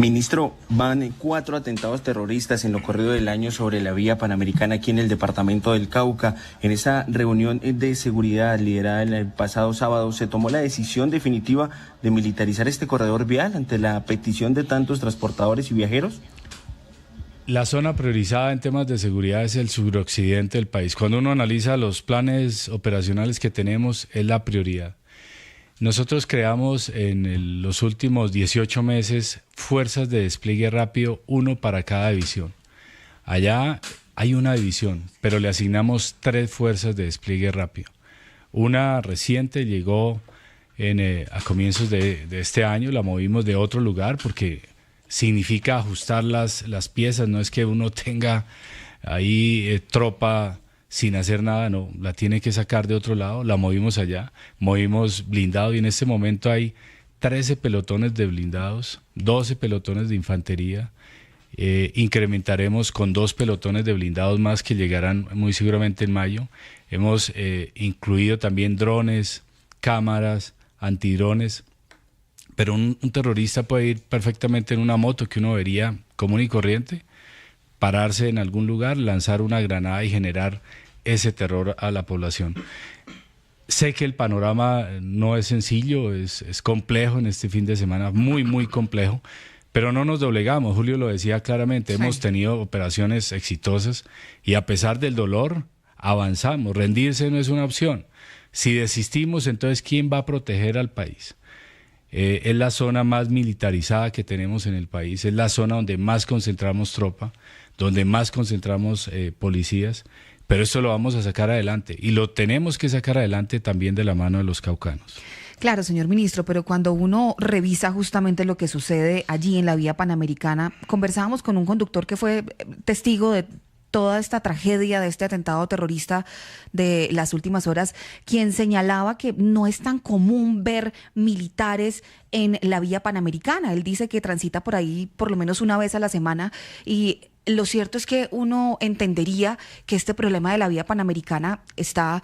Ministro, van 4 atentados terroristas en lo corrido del año sobre la vía panamericana aquí en el departamento del Cauca. En esa reunión de seguridad liderada el pasado sábado se tomó la decisión definitiva de militarizar este corredor vial ante la petición de tantos transportadores y viajeros. La zona priorizada en temas de seguridad es el suroccidente del país. Cuando uno analiza los planes operacionales que tenemos, es la prioridad. Nosotros creamos en los últimos 18 meses fuerzas de despliegue rápido, 1 para cada división. Allá hay una división, pero le asignamos 3 fuerzas de despliegue rápido. Una reciente llegó a comienzos de este año, la movimos de otro lugar porque significa ajustar las piezas, no es que uno tenga ahí tropa sin hacer nada, no, la tiene que sacar de otro lado, la movimos allá, movimos blindado y en este momento hay 13 pelotones de blindados, 12 pelotones de infantería, incrementaremos con 2 pelotones de blindados más que llegarán muy seguramente en mayo. Hemos incluido también drones, cámaras, antidrones, pero un terrorista puede ir perfectamente en una moto que uno vería común y corriente, pararse en algún lugar, lanzar una granada y generar ese terror a la población. Sé que el panorama no es sencillo, es complejo en este fin de semana, muy, muy complejo, pero no nos doblegamos. Julio lo decía claramente, sí. Hemos tenido operaciones exitosas y a pesar del dolor, avanzamos. Rendirse no es una opción. Si desistimos, entonces, ¿quién va a proteger al país? Es la zona más militarizada que tenemos en el país, es la zona donde más concentramos tropa, donde más concentramos policías, pero esto lo vamos a sacar adelante y lo tenemos que sacar adelante también de la mano de los caucanos. Claro, señor ministro, pero cuando uno revisa justamente lo que sucede allí en la vía panamericana, conversábamos con un conductor que fue testigo de toda esta tragedia de este atentado terrorista de las últimas horas, quien señalaba que no es tan común ver militares en la vía panamericana. Él dice que transita por ahí por lo menos una vez a la semana y lo cierto es que uno entendería que este problema de la vía panamericana está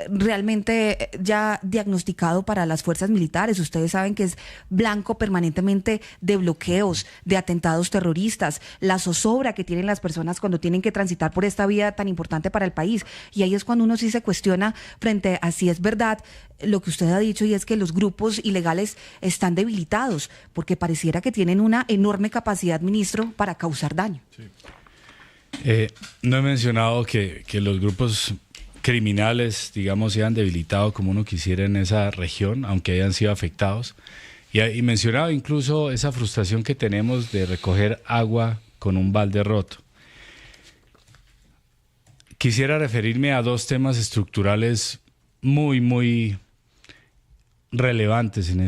realmente ya diagnosticado para las fuerzas militares. Ustedes saben que es blanco permanentemente de bloqueos, de atentados terroristas, la zozobra que tienen las personas cuando tienen que transitar por esta vía tan importante para el país. Y ahí es cuando uno sí se cuestiona frente a si es verdad lo que usted ha dicho, y es que los grupos ilegales están debilitados, porque pareciera que tienen una enorme capacidad, ministro, para causar daño. Sí. No he mencionado que los grupos criminales, digamos, se han debilitado como uno quisiera en esa región, aunque hayan sido afectados. Y mencionaba incluso esa frustración que tenemos de recoger agua con un balde roto. Quisiera referirme a 2 temas estructurales muy, muy relevantes en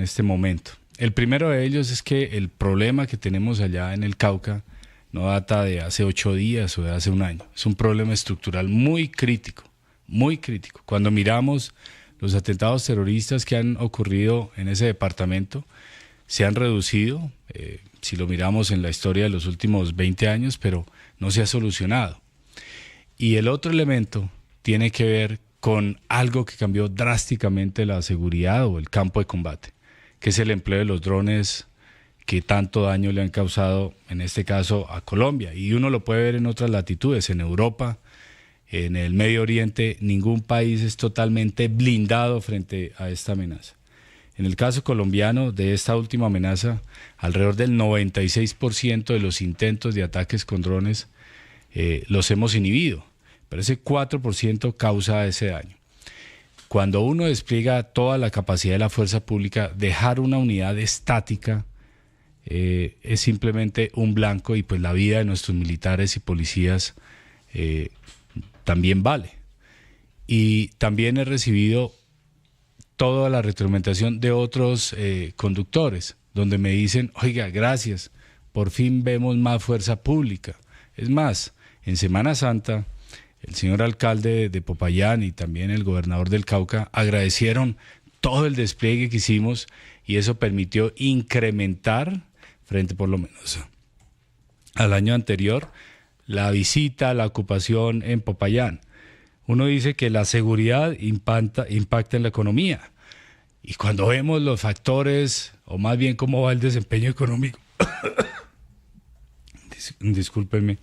este momento. El primero de ellos es que el problema que tenemos allá en el Cauca no data de hace 8 días o de hace un año. Es un problema estructural muy crítico, muy crítico. Cuando miramos los atentados terroristas que han ocurrido en ese departamento, se han reducido, si lo miramos en la historia de los últimos 20 años, pero no se ha solucionado. Y el otro elemento tiene que ver con algo que cambió drásticamente la seguridad o el campo de combate, que es el empleo de los drones que tanto daño le han causado, en este caso, a Colombia. Y uno lo puede ver en otras latitudes, en Europa, en el Medio Oriente. Ningún país es totalmente blindado frente a esta amenaza. En el caso colombiano, de esta última amenaza, alrededor del 96% de los intentos de ataques con drones los hemos inhibido, pero ese 4% causa ese daño. Cuando uno despliega toda la capacidad de la fuerza pública, dejar una unidad estática es simplemente un blanco, y pues la vida de nuestros militares y policías también vale. Y también he recibido toda la retroalimentación de otros conductores, donde me dicen, oiga, gracias, por fin vemos más fuerza pública. Es más, en Semana Santa, el señor alcalde de Popayán y también el gobernador del Cauca agradecieron todo el despliegue que hicimos, y eso permitió incrementar, frente por lo menos al año anterior, la visita, la ocupación en Popayán. Uno dice que la seguridad impacta en la economía, y cuando vemos los factores, o más bien cómo va el desempeño económico discúlpenme,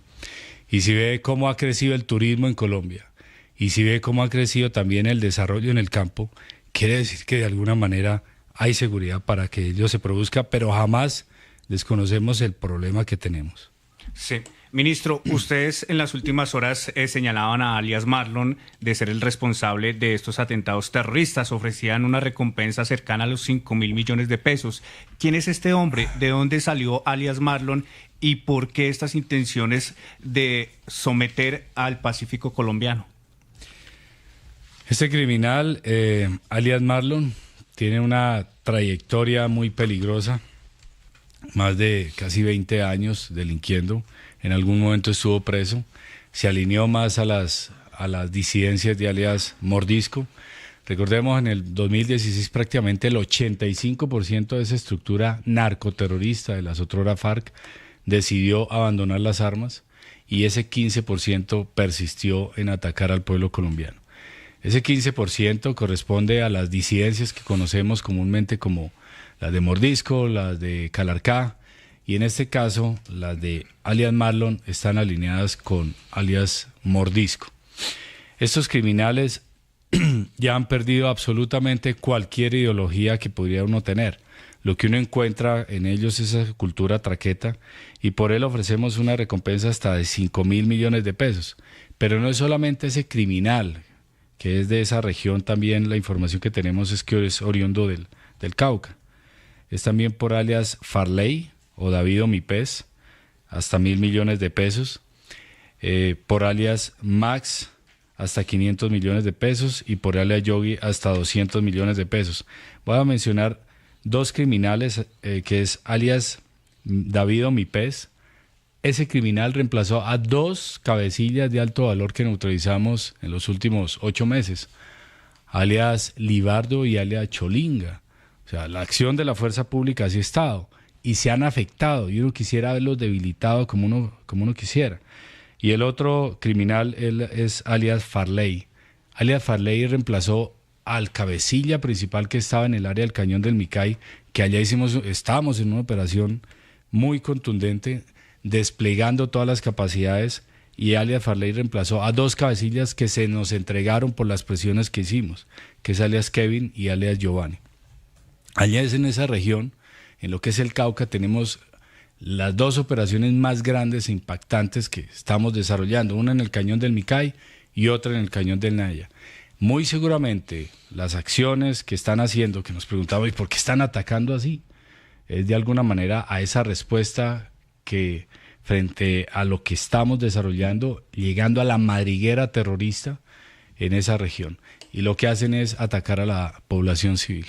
y si ve cómo ha crecido el turismo en Colombia, y si ve cómo ha crecido también el desarrollo en el campo, quiere decir que de alguna manera hay seguridad para que ello se produzca, pero jamás desconocemos el problema que tenemos. Sí. Ministro, ustedes en las últimas horas señalaban a alias Marlon de ser el responsable de estos atentados terroristas. Ofrecían una recompensa cercana a los 5.000 millones de pesos. ¿Quién es este hombre? ¿De dónde salió alias Marlon? ¿Y por qué estas intenciones de someter al Pacífico colombiano? Este criminal, alias Marlon, tiene una trayectoria muy peligrosa, más de casi 20 años delinquiendo. En algún momento estuvo preso, se alineó más a las disidencias de alias Mordisco. Recordemos, en el 2016 prácticamente el 85% de esa estructura narcoterrorista de las otrora FARC decidió abandonar las armas y ese 15% persistió en atacar al pueblo colombiano. Ese 15% corresponde a las disidencias que conocemos comúnmente como las de Mordisco, las de Calarcá, y en este caso las de alias Marlon están alineadas con alias Mordisco. Estos criminales ya han perdido absolutamente cualquier ideología que pudiera uno tener. Lo que uno encuentra en ellos es esa cultura traqueta, y por él ofrecemos una recompensa hasta de 5.000 millones de pesos. Pero no es solamente ese criminal, que es de esa región. También la información que tenemos es que es oriundo del Cauca. Es también por alias Farley o David Omipés, hasta 1.000 millones de pesos. Por alias Max, hasta 500 millones de pesos. Y por alias Yogi, hasta 200 millones de pesos. Voy a mencionar dos criminales, que es alias David Omipés. Ese criminal reemplazó a dos cabecillas de alto valor que neutralizamos en los últimos 8 meses, alias Libardo y alias Cholinga. O sea, la acción de la fuerza pública así ha estado y se han afectado, y uno quisiera verlos debilitados como uno quisiera. Y el otro criminal él es alias Farley. Alias Farley reemplazó al cabecilla principal que estaba en el área del Cañón del Micay, que allá estábamos en una operación muy contundente, desplegando todas las capacidades, y alias Farley reemplazó a dos cabecillas que se nos entregaron por las presiones que hicimos, que es alias Kevin y alias Giovanni. Allá es en esa región, en lo que es el Cauca, tenemos las dos operaciones más grandes e impactantes que estamos desarrollando, una en el Cañón del Micay y otra en el Cañón del Naya. Muy seguramente las acciones que están haciendo, que nos preguntamos, ¿y por qué están atacando así?, es de alguna manera a esa respuesta que frente a lo que estamos desarrollando, llegando a la madriguera terrorista en esa región. Y lo que hacen es atacar a la población civil.